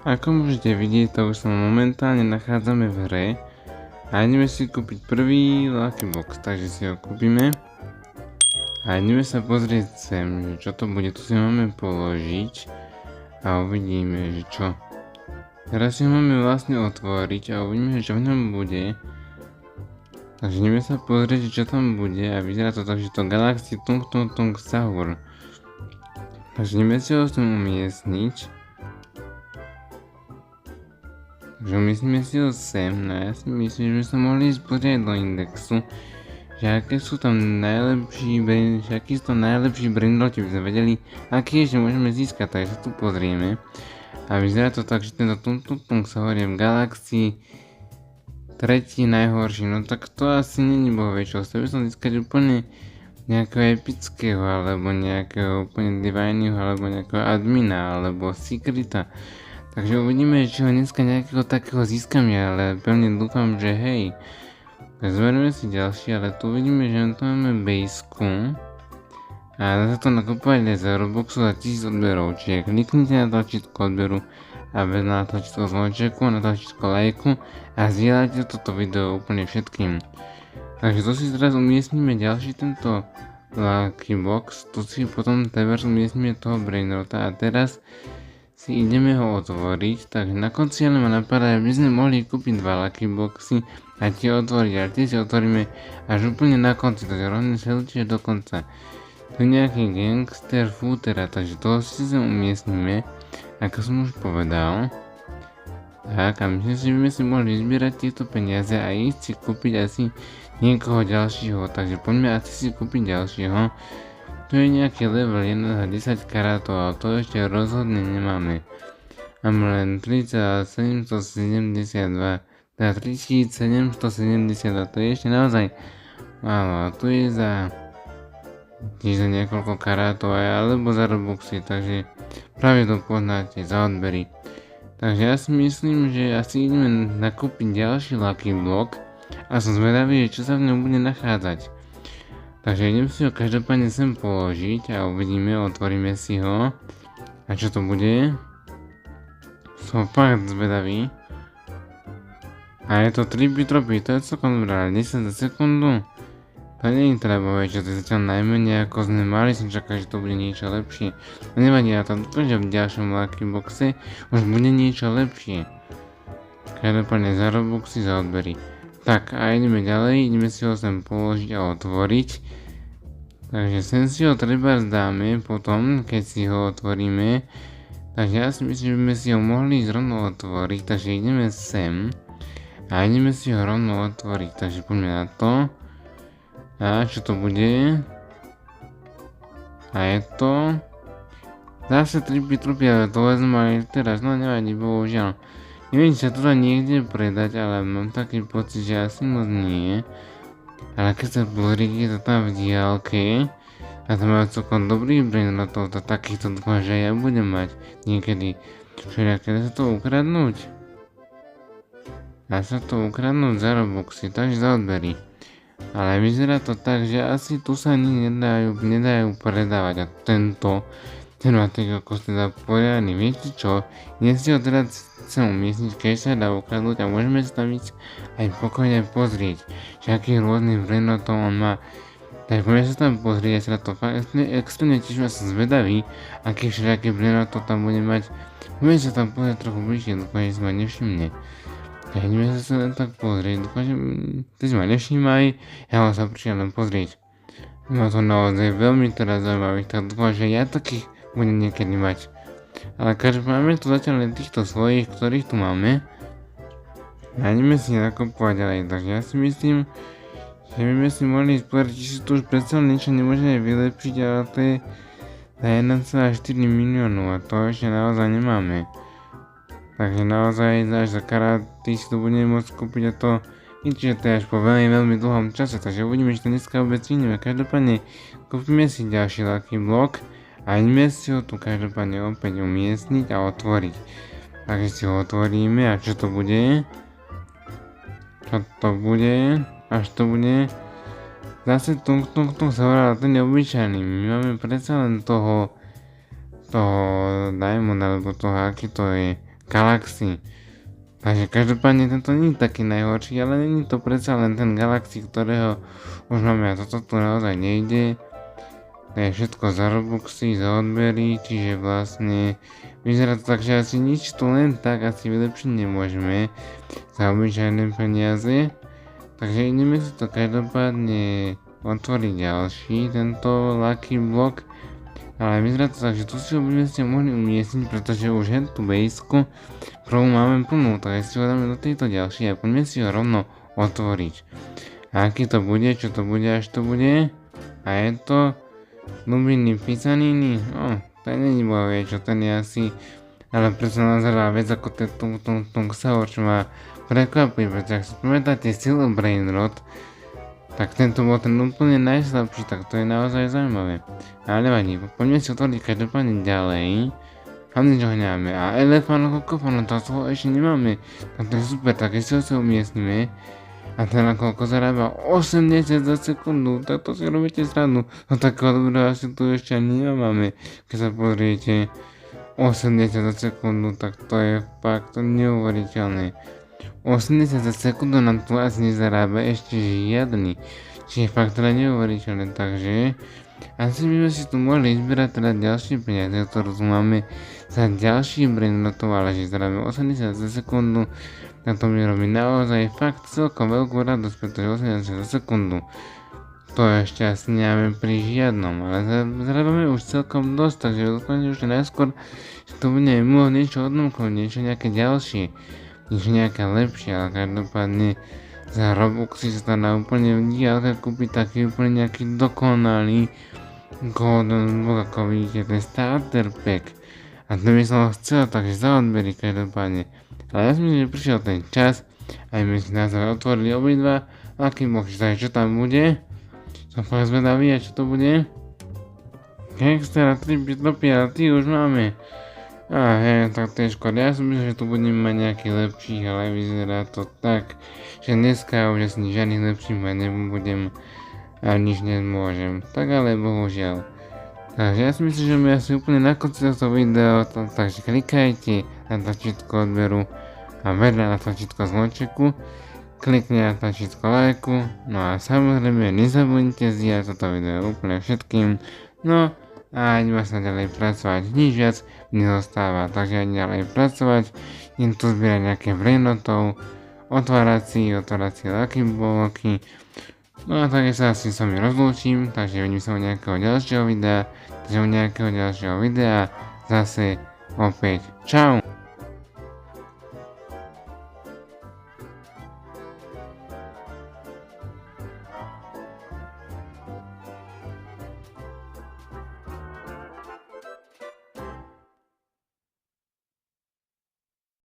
Ako môžete vidieť, to už sa momentálne nachádzame v hre a ideme si kúpiť prvý Lucky Box, takže si ho kúpime a ideme sa pozrieť sem, že čo to bude, tu si máme položiť a uvidíme, že čo. Teraz si ho máme vlastne otvoriť a uvidíme, čo v ňom bude. Takže ideme sa pozrieť, čo tam bude a vyzerá to tak, že to Galaxy Tung Tung Tung Sahur. Takže ideme si ho sem umiestniť. Takže umiestnime si ho sem, no ja si myslím, že by sa mohli ísť pozrieť do indexu, že aké sú tam najlepší brindloti, by sme vedeli, aký ešte môžeme získať, takže sa tu pozrieme. A vyzerá to tak, že tento Tung Tung Tung Sahur je v Galaxii tretí najhorší, no tak to asi není bohvie čo, chcel by som získať úplne nejakého epického, alebo nejakého úplne divineho, alebo nejakého admina, alebo secreta. Takže uvidíme, či ho dneska nejakého takého získame, ale pevne dúfam, že hej. Tak zveríme si ďalší, ale tu vidíme, že tu máme baseku. A dá sa to nakupovať aj za Robloxu za 1000 odberov, čiže kliknite na tlačítko odberu a na tlačítko zvončeku, na tlačítko lajku a zdieľajte toto video úplne všetkým. Takže tu si teraz umiestnime ďalší tento Lucky Box, tu si potom teraz umiestnime toho Brainrota a teraz si ideme ho otvoriť, takže na konci ale ma napadá, aby sme mohli kúpiť 2 Lucky Boxy a tie otvoriť, ale tie si otvoríme až úplne na konci, takže rovne sledujte do konca. Tu je nejaký gangster footera, takže toho si sem umiestnime, ako som už povedal. Tak a myslím si, že by si mohli zbierať tieto peniaze a ísť si kúpiť asi niekoho ďalšieho, takže poďme asi si kúpiť ďalšieho. Tu je nejaký level 1 za 10 karátov, ale to ešte rozhodne nemáme. Máme len 3772, teda 3772, to je ešte naozaj málo a tu je za niekoľko karátov alebo za Robuxy, takže práve to poznáte za odbery. Takže ja si myslím, že asi ideme nakúpiť ďalší Lucky Block a som zvedavý, čo sa v ňom bude nachádzať. Takže idem si ho každopádne sem položiť a uvidíme, otvoríme si ho. A čo to bude? Som fakt zvedavý. A je to 3 bitropy, to je celkom dobré, 10 za sekundu. To nie je treba, čo to je zatiaľ najmenej ako sme mali, som čakal, že to bude niečo lepšie. No nevadí, ja to dúfam, že v ďalšom Lucky Boxe už bude niečo lepšie. Každopádne za Robuxy, za odbery. Tak a ideme ďalej, ideme si ho sem položiť a otvoriť. Takže sem si ho treba zdáme potom, keď si ho otvoríme. Takže ja si myslím, že by sme si ho mohli rovno otvoriť, takže ideme sem. A ideme si ho rovno otvoriť, takže poďme na to. A čo to bude? A je to... Zase 3 bitrupy, ale to vezme aj teraz, no nevadí, bohužiaľ. Neviem, či sa to dá niekde predať, ale mám taký pocit, že asi moc nie. Ale keď sa pozriete, to tam v diálke a to má celkom dobrý brainrotov, to takýchto dúfam, že ja budem mať niekedy. Všelijaké, dá sa to ukradnúť? Dá sa to ukradnúť za Robuxy, takže za odbery. Ale vyzerá to tak, že asi tu sa ani nedajú predávať a ten má tak ako teda poriadny, viete čo? Dnes si ho teda chcem umiestniť, keď sa dá ukradnúť a môžeme sa tam ísť aj pokojne pozrieť, že akých rôznych brainrotov on má. Tak poďme sa tam pozrieť, ja sa na to fakt extrémne teším a som zvedavý, aký všelijaký brainrotov tam bude mať. Poďme sa tam pozrieť trochu bližšie, dúfam, že si ma nevšimne. Tak ideme sa len tak pozrieť, dúfam, že ty si ma nevšímaj, ja ho sa prišiel len pozrieť. Má to naozaj veľmi teda zaujímavých, tak dúfam, že ja takých budem niekedy mať. Ale každopádne máme tu zatiaľ len týchto svojich, ktorých tu máme. A ideme si nakupovať ďalej, takže ja si myslím, že by sme si mohli povedať, či si tu už predsa niečo nemôžeme vylepšiť, ale to je za 1,4 miliónov a to ešte naozaj nemáme. Takže naozaj až za karáty si to budeme môcť kúpiť a to že to je až po veľmi dlhom čase, takže uvidíme, či to dneska vôbec vyjdeme. Každopádne kúpime si ďalší Lucky Block a ideme si ho tu každopádne opäť umiestniť a otvoriť. Takže si ho otvoríme a čo to bude? Čo to bude? Až to bude? Zase Tung sa hovoril, ale ten je obyčajný. My máme predsa len toho Diamond, alebo toho, aký to je, galaxii. Takže každopádne tento nie je taký najhorší, ale není to predsa len ten Galaxy, ktorého už máme a toto tu naozaj nejde. To je všetko za Robuxy, za odbery, čiže vlastne vyzerá to tak, že asi nič tu len tak asi vylepšiť nemôžeme za obyčajné peniaze. Takže ideme si to každopádne otvoriť ďalší, tento Lucky Block. Ale vyzerá to tak, že tu si ho by ste mohli umiestniť, pretože už hentu bejsku prvú máme plnú, tak si ho dáme do tejto ďalšej a poďme si ho rovno otvoriť. A aký to bude, čo to bude, až to bude? A je to Lubiny Pisaniny, ten není vie, čo ten je asi, ale predsa nazerá vec ako ten Xaor, čo ma prekvapí, pretože ak si pamätáte Silver Brain Rod, tak tento bol ten úplne najslabší, tak to je naozaj zaujímavé. Ale nevadí, poďme si otvoriť každopádne ďalej. Hlavne čo ho nemáme. A elefánu kokofánu, to toho ešte nemáme. Tak to je super, tak si ho sa umiestnime. A ten koľko zarába 80 za sekundu, tak to si robíte srandu. No takého dobrého asi tu ešte ani nemáme. Keď sa pozriete 80 za sekundu, tak to je fakt neuveriteľné. 80 za sekundu nám tu asi nezarába ešte žiadny. Čiže fakt teda neuveriteľné, takže asi by sme si tu mohli zbierať teda ďalšie peniaze, ktoré tu máme za ďalší brandotov, ale že zarába 80 za sekundu, tak to mi robí naozaj fakt celkom veľkú radosť, pretože 80 za sekundu to ešte asi nemáme pri žiadnom, ale zarábame už celkom dosť, takže dúfam, že najskôr to bude môcť niečo odnomknúť, niečo nejaké ďalšie. Niečo nejaké lepšie, ale každopádne za Robuxy sa dá úplne diálka kúpiť taký úplne nejaký dokonalý Golden Block, ako vidíte, ten Starter Pack. A to by som ho chcel, takže za odbery každopádne. Ale ja si myslím, že prišiel ten čas, aj my si nás otvorili obidva, aký môžeš, čo tam bude. Som fakt zvedavý, a čo to bude. Extra 3 bitopy, ale ty už máme. Tak to je škoda, ja som myslel, že tu budeme mať nejaký lepší, ale vyzerá to tak, že dneska už asi žiadnych lepších mať nebudem a nič nemôžem, tak ale bohužiaľ. Takže ja si myslím, že my asi úplne na konci tohto videa, takže klikajte na tlačítko odberu a vedľa na tlačítko zvončeku, klikni na tlačítko lajku, no a samozrejme nezabudnite zdieľať toto video úplne všetkým, no a ideme sa ďalej pracovať, nič viac nezostáva, takže aj ďalej pracovať, idem tu zbierať nejaké brainotov, otvárať si Lucky Blocky, no a takže sa asi s vami rozlúčim, takže vidím sa u nejakého ďalšieho videa, zase opäť čau.